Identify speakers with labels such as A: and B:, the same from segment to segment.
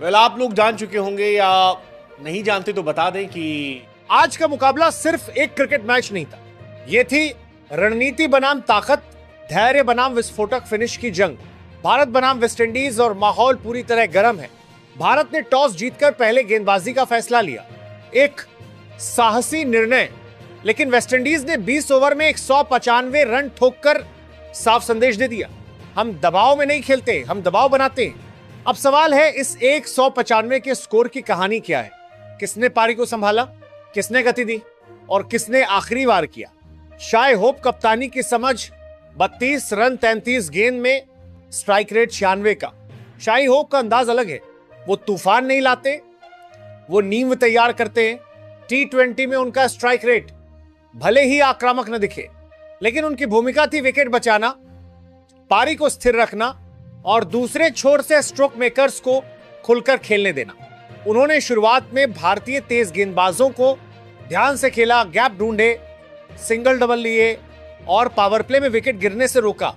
A: आप लोग जान चुके होंगे या नहीं जानते तो बता दें कि आज का मुकाबला सिर्फ एक क्रिकेट मैच नहीं था। ये थी रणनीति बनाम ताकत, धैर्य बनाम विस्फोटक फिनिश की जंग। भारत बनाम वेस्टइंडीज और माहौल पूरी तरह गर्म है। भारत ने टॉस जीतकर पहले गेंदबाजी का फैसला लिया, एक साहसी निर्णय, लेकिन वेस्टइंडीज ने 20 ओवर में 195 रन ठोककर साफ संदेश दे दिया, हम दबाव में नहीं खेलते, हम दबाव बनाते हैं। अब सवाल है, इस 195 के स्कोर की कहानी क्या है? किसने पारी को संभाला, किसने गति दी और किसने आखिरी वार किया? शाय होप कप्तानी की समझ 32 रन 33 गेंद में स्ट्राइक रेट 96 का। शाही होप का अंदाज अलग है। वो तूफान नहीं लाते, वो नींव तैयार करते हैं। T20 में उनका स्ट्राइक रेट भले ही आक्रामक न दिखे, लेकिन उनकी भूमिका थी विकेट बचाना, पारी को स्थिर रखना और दूसरे छोर से स्ट्रोक मेकर्स को खुलकर खेलने देना। उन्होंने शुरुआत में भारतीय तेज गेंदबाजों को ध्यान से खेला, गैप ढूंढे, सिंगल डबल लिए और पावर प्ले में विकेट गिरने से रोका।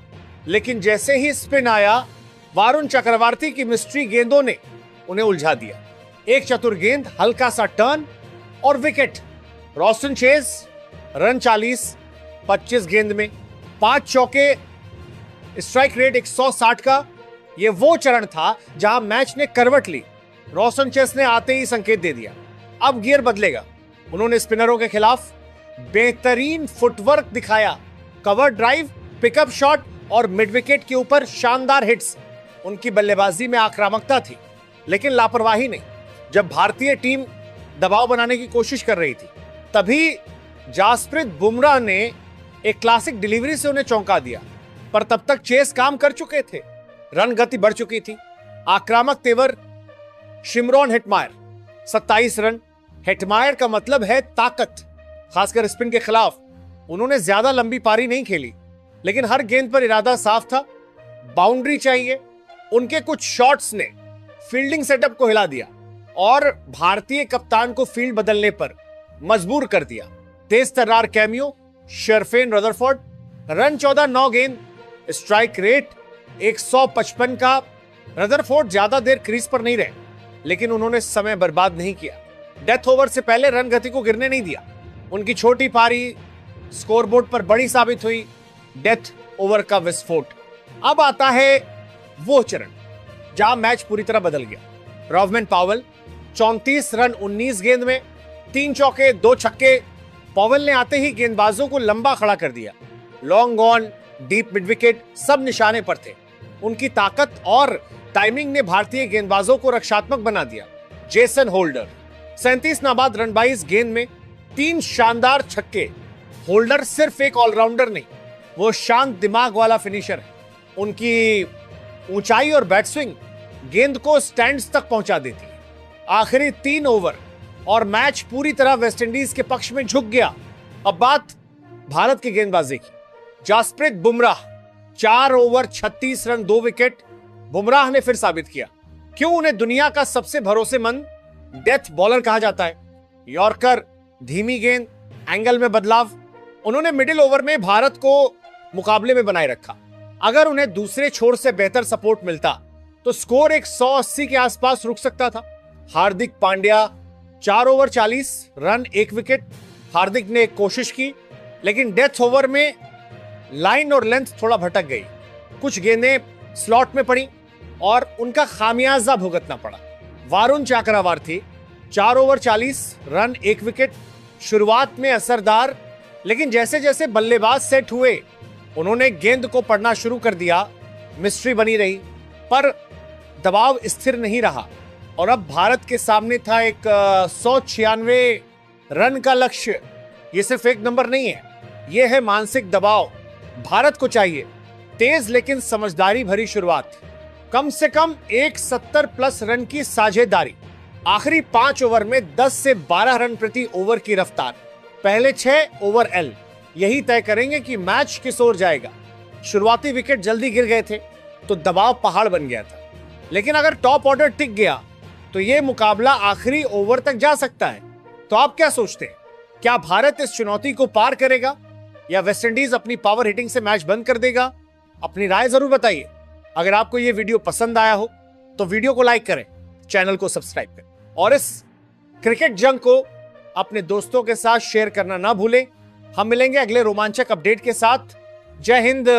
A: लेकिन जैसे ही स्पिन आया, वारुण चक्रवर्ती की मिस्ट्री गेंदों ने उन्हें उलझा दिया। एक चतुर गेंद, हल्का सा टर्न और विकेट। रोस्टन चेज रन 40 25 गेंद में, 5 चौके, स्ट्राइक रेट 160 का। यह वो चरण था जहां मैच ने करवट ली। रोस्टन चेज ने आते ही संकेत दे दिया, अब गियर बदलेगा। उन्होंने स्पिनरों के खिलाफ बेहतरीन फुटवर्क दिखाया, कवर ड्राइव, पिकअप शॉट और मिड विकेट के ऊपर शानदार हिट्स। उनकी बल्लेबाजी में आक्रामकता थी, लेकिन लापरवाही नहीं। जब भारतीय टीम दबाव बनाने की कोशिश कर रही थी, तभी जासप्रीत बुमराह ने एक क्लासिक डिलीवरी से उन्हें चौंका दिया। पर तब तक चेस काम कर चुके थे, रन गति बढ़ चुकी थी। आक्रामक तेवर शिमरॉन हेटमायर 27 रन। हेटमायर का मतलब है ताकत, खासकर स्पिन के खिलाफ। उन्होंने ज्यादा लंबी पारी नहीं खेली, लेकिन हर गेंद पर इरादा साफ था, बाउंड्री चाहिए। उनके कुछ शॉट्स ने फील्डिंग सेटअप को हिला दिया और भारतीय कप्तान को फील्ड बदलने पर मजबूर कर दिया। तेज तर्रार कैमियो शर्फेन रदरफोर्ड, रन 14 9 गेंद, स्ट्राइक रेट 155 का। रदरफोर्ड ज्यादा देर क्रीज पर नहीं रहे, लेकिन उन्होंने समय बर्बाद नहीं किया। डेथ ओवर से पहले रन गति को गिरने नहीं दिया। उनकी छोटी पारी स्कोरबोर्ड पर बड़ी साबित हुई, डेथ ओवर का विस्फोट। अब आता है वो चरण जहां मैच पूरी तरह बदल गया। रॉवमैन पावेल 34 रन 19 गेंद में, 3 चौके 2 छक्के। पावेल ने आते ही गेंदबाजों को लंबा खड़ा कर दिया। Long on, deep mid wicket, सब निशाने पर थे। उनकी ताकत और टाइमिंग ने भारतीय गेंदबाजों को रक्षात्मक बना दिया। जेसन होल्डर 37 नाबाद रन 22 गेंद में, 3 शानदार छक्के। होल्डर सिर्फ एक ऑलराउंडर नहीं, वो शांत दिमाग वाला फिनिशर है। उनकी ऊंचाई और बैट स्विंग गेंद को स्टैंड्स तक पहुंचा देती है। आखिरी 3 ओवर और मैच पूरी तरह वेस्टइंडीज के पक्ष में झुक गया। अब बात भारत की गेंदबाजी की। Jasprit Bumrah 4 over 36 run 2 wicket. Bumrah ने फिर साबित किया क्यों उन्हें दुनिया का सबसे भरोसेमंद डेथ बॉलर कहा जाता है। यॉर्कर, धीमी गेंद, एंगल में बदलाव। उन्होंने मिडिल ओवर में भारत को मुकाबले में बनाए रखा। अगर उन्हें दूसरे छोर से बेहतर सपोर्ट मिलता तो स्कोर 180 के आसपास रुक सकता था। Hardik Pandya 4 over 40 run 1 wicket. हार्दिक ने एक कोशिश की, लेकिन डेथ ओवर में लाइन और लेंथ थोड़ा भटक गई। कुछ गेंदें स्लॉट में पड़ी और उनका खामियाजा भुगतना पड़ा। वारुण चक्रवर्ती 4 ओवर 40 रन 1 विकेट। शुरुआत में असरदार, लेकिन जैसे जैसे बल्लेबाज सेट हुए, उन्होंने गेंद को पढ़ना शुरू कर दिया। मिस्ट्री बनी रही, पर दबाव स्थिर नहीं रहा। और अब भारत के सामने था एक 196 रन का लक्ष्य। ये सिर्फ एक नंबर नहीं है, यह है मानसिक दबाव। भारत को चाहिए तेज लेकिन समझदारी भरी शुरुआत, कम से कम 170 प्लस रन की साझेदारी, आखिरी 5 ओवर में 10 से 12 रन प्रति ओवर की रफ्तार, पहले 6 ओवर एल, यही तय करेंगे कि मैच किस ओर जाएगा। शुरुआती विकेट जल्दी गिर गए थे तो दबाव पहाड़ बन गया था, लेकिन अगर टॉप ऑर्डर टिक गया तो यह मुकाबला आखिरी ओवर तक जा सकता है। तो आप क्या सोचते हैं, क्या भारत इस चुनौती को पार करेगा या वेस्टइंडीज अपनी पावर हिटिंग से मैच बंद कर देगा? अपनी राय जरूर बताइए। अगर आपको यह वीडियो पसंद आया हो तो वीडियो को लाइक करें, चैनल को सब्सक्राइब करें और इस क्रिकेट जंग को अपने दोस्तों के साथ शेयर करना ना भूलें। हम मिलेंगे अगले रोमांचक अपडेट के साथ। जय हिंद।